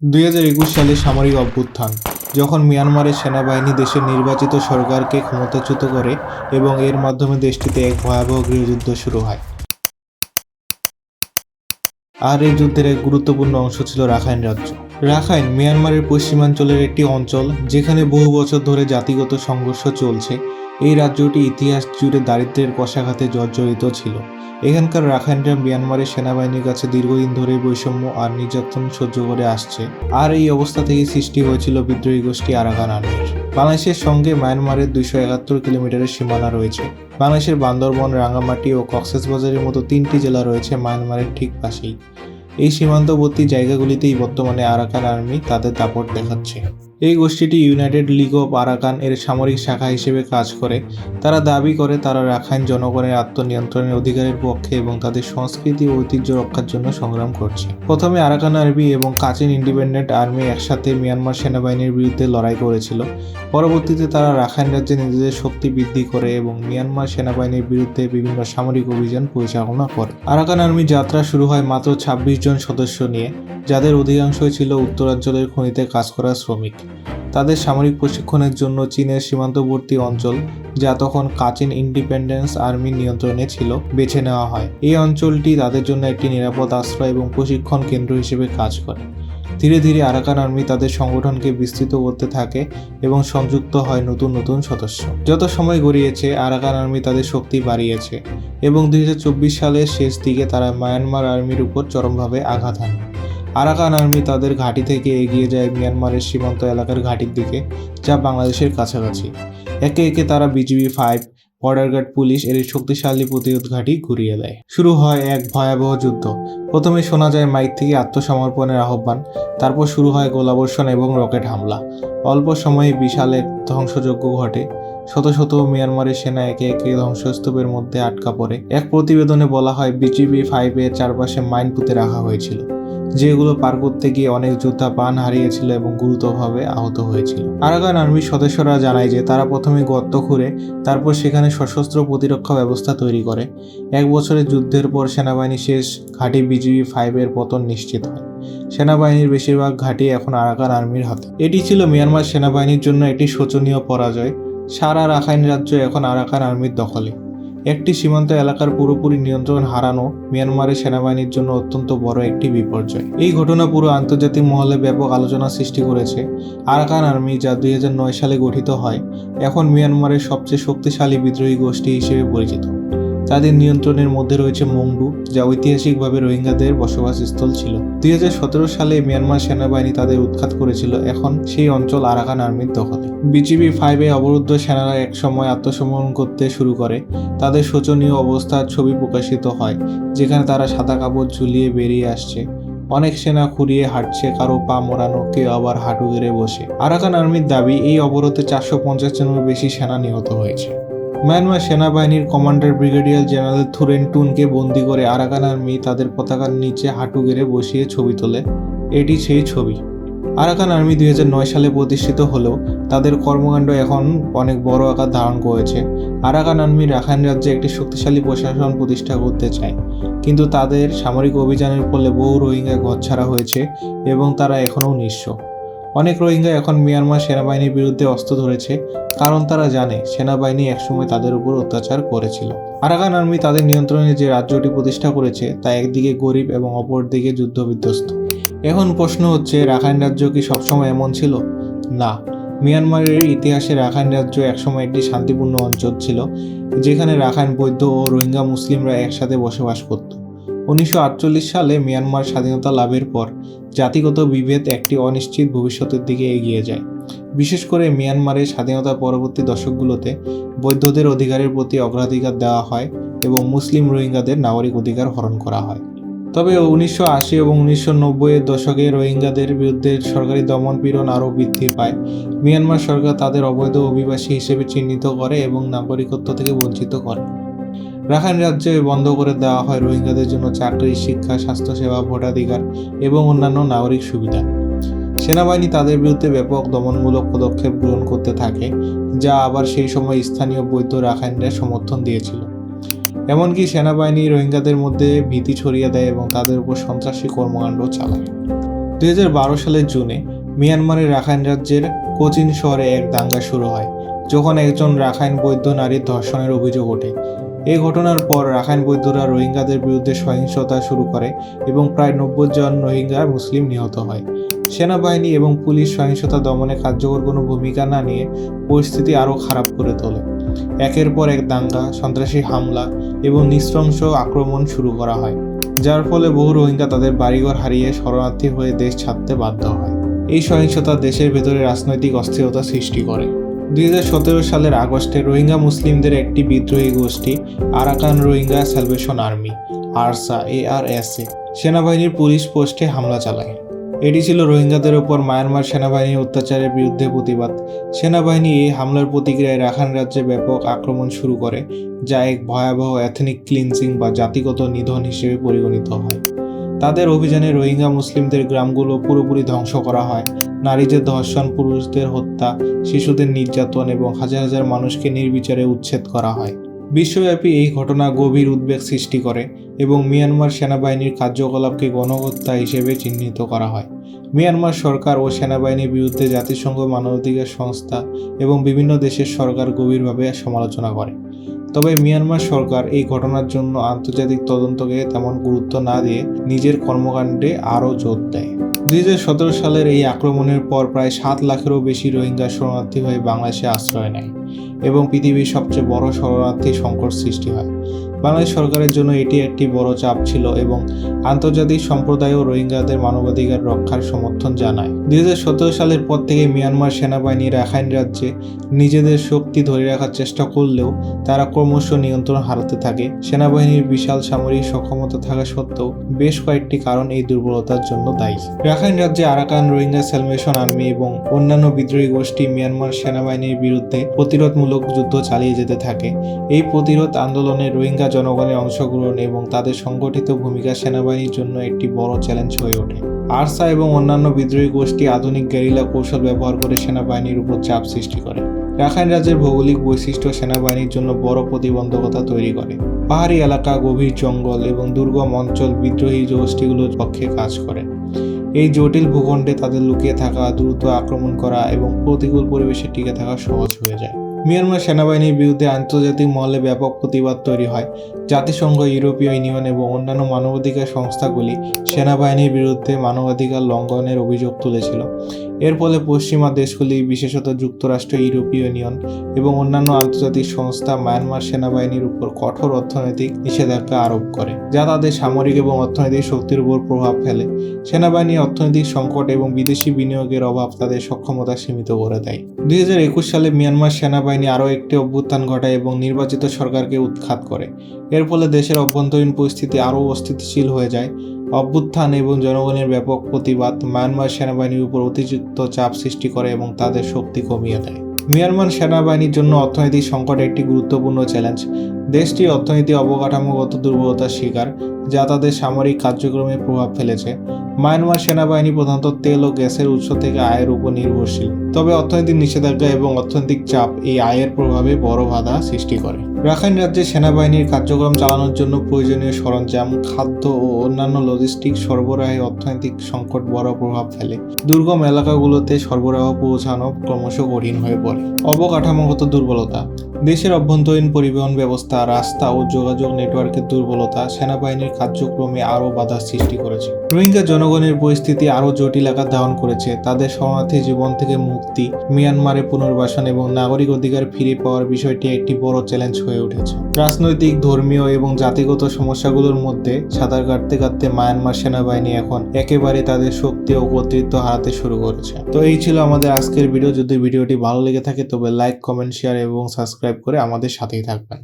2021 সালে সামরিক অভ্যুত্থান, যখন মিয়ানমারের সেনাবাহিনী দেশের নির্বাচিত সরকারকে ক্ষমতাচ্যুত করে এবং এর মাধ্যমে দেশটিতে এক ভয়াবহ গৃহযুদ্ধ শুরু হয়। আর এই যুদ্ধের এক গুরুত্বপূর্ণ অংশ ছিল রাখাইন রাজ্য। রাখাইন মিয়ানমারের পশ্চিমাঞ্চলের একটি অঞ্চল যেখানে বহু বছর ধরে জাতিগত সংঘর্ষ চলছে। এই রাজ্যটি ইতিহাস জুড়ে দারিদ্র্যের কষাঘাতে জর্জরিত ছিল। এখানকার রাখাইনরা মিয়ানমারের সেনাবাহিনীর কাছে দীর্ঘদিন ধরে বৈষম্য আর নির্যাতন সহ্য করে আসছে। আর এই অবস্থা থেকে সৃষ্টি হয়েছিল বিদ্রোহী গোষ্ঠী আরাকান আর্মির। বাংলাদেশের সঙ্গে মায়ানমারের 271 কিলোমিটারের সীমানা রয়েছে। বাংলাদেশের বান্দরবন, রাঙ্গামাটি ও কক্সবাজারের মতো 3টি জেলা রয়েছে মায়ানমারের ঠিক পাশেই। এই সীমান্তবর্তী জায়গাগুলিতেই বর্তমানে আরাকান আর্মি তাদের দাপট দেখাচ্ছে। এই গোষ্ঠীটি ইউনাইটেড লিগ অফ আরাকান এর সামরিক শাখা হিসেবে কাজ করে। তারা দাবি করে তারা রাখাইন জনগণের আত্মনিয়ন্ত্রণের অধিকারের পক্ষে এবং তাদের সংস্কৃতি ও ঐতিহ্য রক্ষার জন্য সংগ্রাম করছে। প্রথমে আরাকান আর্মি এবং কাচিন ইন্ডিপেন্ডেন্ট আর্মি একসাথে মিয়ানমার সেনাবাহিনীর বিরুদ্ধে লড়াই করেছিল। পরবর্তীতে তারা রাখাইন রাজ্যে নিজেদের শক্তি বৃদ্ধি করে এবং মিয়ানমার সেনাবাহিনীর বিরুদ্ধে বিভিন্ন সামরিক অভিযান পরিচালনা করে। আরাকান আর্মি যাত্রা শুরু হয় মাত্র 26 জন সদস্য নিয়ে, যাদের অধিকাংশই ছিল উত্তরাঞ্চলের খনিতে কাজ করা শ্রমিক। তাদের সামরিক প্রশিক্ষণের জন্য চীনের সীমান্তবর্তী অঞ্চল, যা তখন কাচিন ইন্ডিপেন্ডেন্স আর্মির নিয়ন্ত্রণে ছিল, বেছে নেওয়া হয়। এই অঞ্চলটি তাদের জন্য একটি নিরাপদ আশ্রয় এবং প্রশিক্ষণ কেন্দ্র হিসেবে কাজ করে। ধীরে ধীরে আরাকান আর্মি তাদের সংগঠনকে বিস্তৃত করতে থাকে এবং সংযুক্ত হয় নতুন নতুন সদস্য। যত সময় গড়িয়েছে, আরাকান আর্মি তাদের শক্তি বাড়িয়েছে এবং 2024 সালের শেষ দিকে তারা মায়ানমার আর্মির উপর চরমভাবে আঘাত হানে। আরাকান আর্মি তাদের ঘাঁটি থেকে এগিয়ে যায় মিয়ানমারের সীমান্ত এলাকার ঘাঁটির দিকে, যা বাংলাদেশের কাছাকাছি। একে একে তারা বিজিবি 5, বর্ডার গার্ড পুলিশ এর শক্তিশালী প্রতিরোধ ঘাঁটি ঘুরিয়ে দেয়। শুরু হয় এক ভয়াবহ যুদ্ধ। প্রথমে শোনা যায় মাইক থেকে আত্মসমর্পণের আহ্বান, তারপর শুরু হয় গোলাবর্ষণ এবং রকেট হামলা। অল্প সময়ে বিশাল এক ধ্বংসযজ্ঞ ঘটে। শত শত মিয়ানমারের সেনা একে একে ধ্বংসস্তূপের মধ্যে আটকা পড়ে। এক প্রতিবেদনে বলা হয় বিজিবি 5 এর চারপাশে মাইন পুঁতে রাখা হয়েছিল, যেগুলো পার করতে গিয়ে অনেক যোদ্ধা প্রাণ হারিয়েছিল এবং গুরুতরভাবে আহত হয়েছিল। আরাকান আর্মির সদস্যরা জানায় যে তারা প্রথমে গর্ত খুঁড়ে তারপর সেখানে সশস্ত্র প্রতিরক্ষা ব্যবস্থা তৈরি করে। 1 বছরের যুদ্ধের পর সেনাবাহিনী শেষ ঘাঁটি বিজিবি 5 এর পতন নিশ্চিত হয়। সেনাবাহিনীর বেশিরভাগ ঘাঁটি এখন আরাকান আর্মির হাতে। এটি ছিল মিয়ানমার সেনাবাহিনীর জন্য একটি শোচনীয় পরাজয়। সারা রাখাইন রাজ্য এখন আরাকান আর্মির দখলে। একটি সীমান্ত এলাকার পুরোপুরি নিয়ন্ত্রণ হারানো মিয়ানমারের সেনাবাহিনীর জন্য অত্যন্ত বড় একটি বিপর্যয়। এই ঘটনা পুরো আন্তর্জাতিক মহলে ব্যাপক আলোচনা সৃষ্টি করেছে। আরাকান আর্মি, যা 2009 সালে গঠিত হয়, এখন মিয়ানমারের সবচেয়ে শক্তিশালী বিদ্রোহী গোষ্ঠী হিসেবে পরিচিত। তাদের নিয়ন্ত্রণের মধ্যে রয়েছে মংডু, যা ঐতিহাসিকভাবে রোহিঙ্গাদের বসবাসস্থল ছিল। 2017 সালে মিয়ানমার সেনাবাহিনী তাদের উৎখাত করেছিল। এখন সেই অঞ্চল আরাকান আর্মির দখলে। বিজিবি 5 এ অবরুদ্ধ সেনারা একসময় আত্মসমর্পণ করতে শুরু করে। তাদের শোচনীয় অবস্থার ছবি প্রকাশিত হয়, যেখানে তারা সাদা কাপড় ঝুলিয়ে বেরিয়ে আসছে। অনেক সেনা খুঁড়িয়ে হাঁটছে, কারো পা মোড়ানো, কেউ আবার হাঁটু গেড়ে বসে। আরাকান আর্মির দাবি, এই অবরোধে 450 জনের বেশি সেনা নিহত হয়েছে। মিয়ানমার সেনাবাহিনীর কমান্ডার ব্রিগেডিয়ার জেনারেল থুরেন টুনকে বন্দী করে আরাকান আর্মি তাদের পতাকার নিচে হাঁটু গেড়ে বসিয়ে ছবি তোলে। এটি সেই ছবি। আরাকান আর্মি 2009 সালে প্রতিষ্ঠিত হলেও তাদের কর্মকাণ্ড এখন অনেক বড় আকার ধারণ করেছে। আরাকান আর্মি রাখাইন রাজ্যে একটি শক্তিশালী প্রশাসন প্রতিষ্ঠা করতে চায়, কিন্তু তাদের সামরিক অভিযানের ফলে বহু রোহিঙ্গা ঘরছাড়া হয়েছে এবং তারা এখনও নিঃস্ব। অনেক রোহিঙ্গা এখন মিয়ানমার সেনাবাহিনীর বিরুদ্ধে অস্ত্র ধরেছে, কারণ তারা জানে সেনাবাহিনী একসময় তাদের উপর অত্যাচার করেছিল। আরাকান আর্মি তাদের নিয়ন্ত্রণে যে রাজ্যটি প্রতিষ্ঠা করেছে তা একদিকে গরিব এবং অপরদিকে যুদ্ধবিধ্বস্ত। এখন প্রশ্ন হচ্ছে, রাখাইন রাজ্য কি সবসময় এমন ছিল? না। মিয়ানমারের ইতিহাসে রাখাইন রাজ্য একসময় একটি শান্তিপূর্ণ অঞ্চল ছিল, যেখানে রাখাইন বৌদ্ধ ও রোহিঙ্গা মুসলিমরা একসাথে বসবাস করত। 1948 সালে মিয়ানমার স্বাধীনতা লাভের পর জাতিগত বিভেদ একটি অনিশ্চিত ভবিষ্যতের দিকে এগিয়ে যায়। বিশেষ করে মিয়ানমারের স্বাধীনতা পরবর্তী দশকগুলোতে বৌদ্ধদের অধিকারের প্রতি অগ্রাধিকার দেওয়া হয় এবং মুসলিম রোহিঙ্গাদের নাগরিক অধিকার হরণ করা হয়। তবে 1980 এবং 1990 এর দশকে রোহিঙ্গাদের বিরুদ্ধে সরকারি দমন-পীড়ন আরও বৃদ্ধি পায়। মিয়ানমার সরকার তাদের অবৈধ অভিবাসী হিসেবে চিহ্নিত করে এবং নাগরিকত্ব থেকে বঞ্চিত করে। রাখাইন রাজ্যে বন্ধ করে দেওয়া হয় রোহিঙ্গাদের জন্য চাকরি, শিক্ষা, স্বাস্থ্যসেবা, ভোটাধিকার এবং অন্যান্য নাগরিক সুবিধা। সেনাবাহিনী তাদের বিরুদ্ধে ব্যাপক দমনমূলক পদক্ষেপ গ্রহণ করতে থাকে, যা আবার সেই সময় স্থানীয় বৌদ্ধ রাখাইনরা সমর্থন দিয়েছিল। এমনকি সেনাবাহিনী রোহিঙ্গাদের মধ্যে ভীতি ছড়িয়ে দেয় এবং তাদের উপর সন্ত্রাসী কর্মকাণ্ড চালায়। 2012 সালের জুনে মিয়ানমারের রাখাইন রাজ্যের কোচিন শহরে এক দাঙ্গা শুরু হয়, যখন একজন রাখাইন বৌদ্ধ নারীর ধর্ষণের অভিযোগ ওঠে। এই ঘটনার পর রাখাইন বৌদ্ধরা রোহিঙ্গাদের বিরুদ্ধে সহিংসতা শুরু করে এবং প্রায় 90 জন রোহিঙ্গা মুসলিম নিহত হয়। সেনাবাহিনী এবং পুলিশ সহিংসতা দমনে কার্যকর কোনো ভূমিকা না নিয়ে পরিস্থিতি আরও খারাপ করে তোলে। একের পর এক দাঙ্গা, সন্ত্রাসী হামলা এবং নৃশংস আক্রমণ শুরু করা হয়, যার ফলে বহু রোহিঙ্গা তাদের বাড়িঘর হারিয়ে শরণার্থী হয়ে দেশ ছাড়তে বাধ্য হয়। এই সহিংসতা দেশের ভেতরে রাজনৈতিক অস্থিরতা সৃষ্টি করে। 2017 সালের আগস্টে রোহিঙ্গা মুসলিমদের একটি বিদ্রোহী গোষ্ঠী Arakan Rohingya salvation army ARSA সেনাবাহিনীর পুলিশ পোস্টে হামলা চালায়। এটি ছিল রোহিঙ্গাদের উপর মায়ানমার সেনাবাহিনীর অত্যাচারের বিরুদ্ধে প্রতিবাদ। সেনাবাহিনী এই হামলার প্রতিক্রিয়ায় রাখাইন রাজ্যে ব্যাপক আক্রমণ শুরু করে, যা এক ভয়াবহ এথনিক ক্লিনজিং বা জাতিগত নিধন হিসেবে পরিগণিত হয়। তাদের অভিযানে রোহিঙ্গা মুসলিমদের গ্রামগুলো পুরোপুরি ধ্বংস করা হয়। নারীদের ধর্ষণ, পুরুষদের হত্যা, শিশুদের নির্যাতন এবং হাজার হাজার মানুষকে নির্বিচারে উচ্ছেদ করা হয়। বিশ্বব্যাপী এই ঘটনা গভীর উদ্বেগ সৃষ্টি করে এবং মিয়ানমার সেনাবাহিনীর কার্যকলাপকে গণহত্যা হিসেবে চিহ্নিত করা হয়। মিয়ানমার সরকার ও সেনাবাহিনীর বিরুদ্ধে জাতিসংঘ, মানবাধিকার সংস্থা এবং বিভিন্ন দেশের সরকার গভীরভাবে সমালোচনা করে। তবে মিয়ানমার সরকার এই ঘটনার জন্য আন্তর্জাতিক তদন্তকে তেমন গুরুত্ব না দিয়ে নিজের কর্মকাণ্ডে আরও জোর দেয়। 2017 সালের এই আক্রমণের পর প্রায় 7 লাখেরও বেশি রোহিঙ্গা শরণার্থী হয়ে বাংলাদেশে আশ্রয় নেয় এবং পৃথিবীর সবচেয়ে বড় শরণার্থী সংকট সৃষ্টি হয়। বাংলাদেশ সরকারের জন্য এটি একটি বড় চাপ ছিল এবং আন্তর্জাতিক সম্প্রদায়ও রোহিঙ্গাদের মানবাধিকার রক্ষার সমর্থন জানায়। 2017 সালের পর থেকে মিয়ানমার সেনাবাহিনী রাখাইন রাজ্যে নিজেদের শক্তি ধরে রাখার চেষ্টা করলেও তারা ক্রমশ নিয়ন্ত্রণ হারাতে থাকে। সেনাবাহিনীর বিশাল সামরিক সক্ষমতা থাকা সত্ত্বেও বেশ কয়েকটি কারণ এই দুর্বলতার জন্য দায়ী। রাখাইন রাজ্যে আরাকান রোহিঙ্গা স্যালভেশন আর্মি এবং অন্যান্য বিদ্রোহী গোষ্ঠী মিয়ানমার সেনাবাহিনীর বিরুদ্ধে প্রতিরোধমূলক যুদ্ধ চালিয়ে যেতে থাকে। এই প্রতিরোধ আন্দোলনে রোহিঙ্গা জনগণের অংশগ্রহণ এবং তাদের সংগঠিত ভূমিকা সেনাবাহিনীর জন্য একটি বড় চ্যালেঞ্জ হয়ে ওঠে। আরসা এবং অন্যান্য বিদ্রোহী গোষ্ঠী আধুনিক গেরিলা কৌশল ব্যবহার করে সেনাবাহিনীর উপর চাপ সৃষ্টি করে। রাখাইন রাজ্যের ভৌগোলিক বৈশিষ্ট্য সেনাবাহিনীর জন্য বড় প্রতিবন্ধকতা তৈরি করে। পাহাড়ি এলাকা, গভীর জঙ্গল এবং দুর্গম অঞ্চল বিদ্রোহী গোষ্ঠীগুলোর পক্ষে কাজ করে। এই জটিল ভূখণ্ডে তাদের লুকিয়ে থাকা, দ্রুত আক্রমণ করা এবং প্রতিকূল পরিবেশে টিকে থাকা সহজ হয়ে যায়। মিয়ানমার সেনাবাহিনীর বিরুদ্ধে আন্তর্জাতিক মহলে ব্যাপক প্রতিবাদ তৈরি হয়। জাতিসংঘ, ইউরোপীয় ইউনিয়ন এবং অন্যান্য মানবাধিকার সংস্থাগুলি সেনাবাহিনীর বিরুদ্ধে মানবাধিকার লঙ্ঘনের অভিযোগ তুলেছিল। এর ফলে পশ্চিমা দেশগুলি, বিশেষত যুক্তরাষ্ট্র, ইউরোপীয় ইউনিয়ন এবং অন্যান্য আন্তর্জাতিক সংস্থা মায়ানমার সেনাবাহিনীর উপর কঠোর অর্থনৈতিক নিষেধাজ্ঞা আরোপ করে, যা তাদের সামরিক এবং অর্থনৈতিক শক্তির উপর প্রভাব ফেলে। সেনাবাহিনীর অর্থনৈতিক সংকট এবং বিদেশি বিনিয়োগের অভাব তাদের সক্ষমতা সীমিত করে দেয়। 2021 সালে মিয়ানমার সেনাবাহিনী আরও একটি অভ্যুত্থান ঘটায় এবং নির্বাচিত সরকারকে উৎখাত করে। এর ফলে দেশের অভ্যন্তরীণ পরিস্থিতি আরও অস্থিতিশীল হয়ে যায়। অভ্যুত্থান এবং জনগণের ব্যাপক প্রতিবাদ মিয়ানমার সেনাবাহিনীর উপর অতিরিক্ত চাপ সৃষ্টি করে এবং তাদের শক্তি কমিয়ে দেয়। মিয়ানমার সেনাবাহিনীর জন্য অর্থনৈতিক সংকট একটি গুরুত্বপূর্ণ চ্যালেঞ্জ। দেশটি অর্থনীতি অবকাঠামোগত দুর্বলতার শিকার, যা তাদের সামরিক কার্যক্রমে প্রভাব ফেলেছে। মায়ানমার সেনাবাহিনী প্রধানত তেল ও গ্যাসের উৎস থেকে আয়ের উপর নির্ভরশীল, তবে অর্থনৈতিক নিষেধাজ্ঞা এবং অর্থনৈতিক চাপ এই আয়ের প্রভাবে বড় বাধা সৃষ্টি করে। রাখাইন রাজ্যে সেনাবাহিনীর কার্যক্রম চালানোর জন্য প্রয়োজনীয় সরঞ্জাম, খাদ্য ও অন্যান্য লজিস্টিক সরবরাহে অর্থনৈতিক সংকট বড় প্রভাব ফেলে। দুর্গম এলাকাগুলোতে সরবরাহ পৌঁছানো ক্রমশ কঠিন হয়ে পড়ে। অবকাঠামোগত দুর্বলতা, দেশের অভ্যন্তরীণ পরিবহন ব্যবস্থা, রাস্তা ও যোগাযোগ নেটওয়ার্কের দুর্বলতা সেনাবাহিনীর কার্যক্রমে আরও বাধা সৃষ্টি করেছে। রোহিঙ্গা জনগণের পরিস্থিতি আরও জটিল আকার ধারণ করেছে। তাদের শরণার্থী জীবন থেকে মুক্তি, মিয়ানমারে পুনর্বাসন এবং নাগরিক অধিকার ফিরে পাওয়ার বিষয়টি একটি বড় চ্যালেঞ্জ হয়ে উঠেছে। রাজনৈতিক, ধর্মীয় এবং জাতিগত সমস্যাগুলোর মধ্যে সাঁতার কাটতে কাটতে মায়ানমার সেনাবাহিনী এখন একেবারে তাদের শক্তি ও কর্তৃত্ব হারাতে শুরু করেছে। তো এই ছিল আমাদের আজকের ভিডিও। যদি ভিডিওটি ভালো লেগে থাকে তবে লাইক, কমেন্ট, শেয়ার এবং সাবস্ক্রাইব করে আমাদের সাথেই থাকবেন।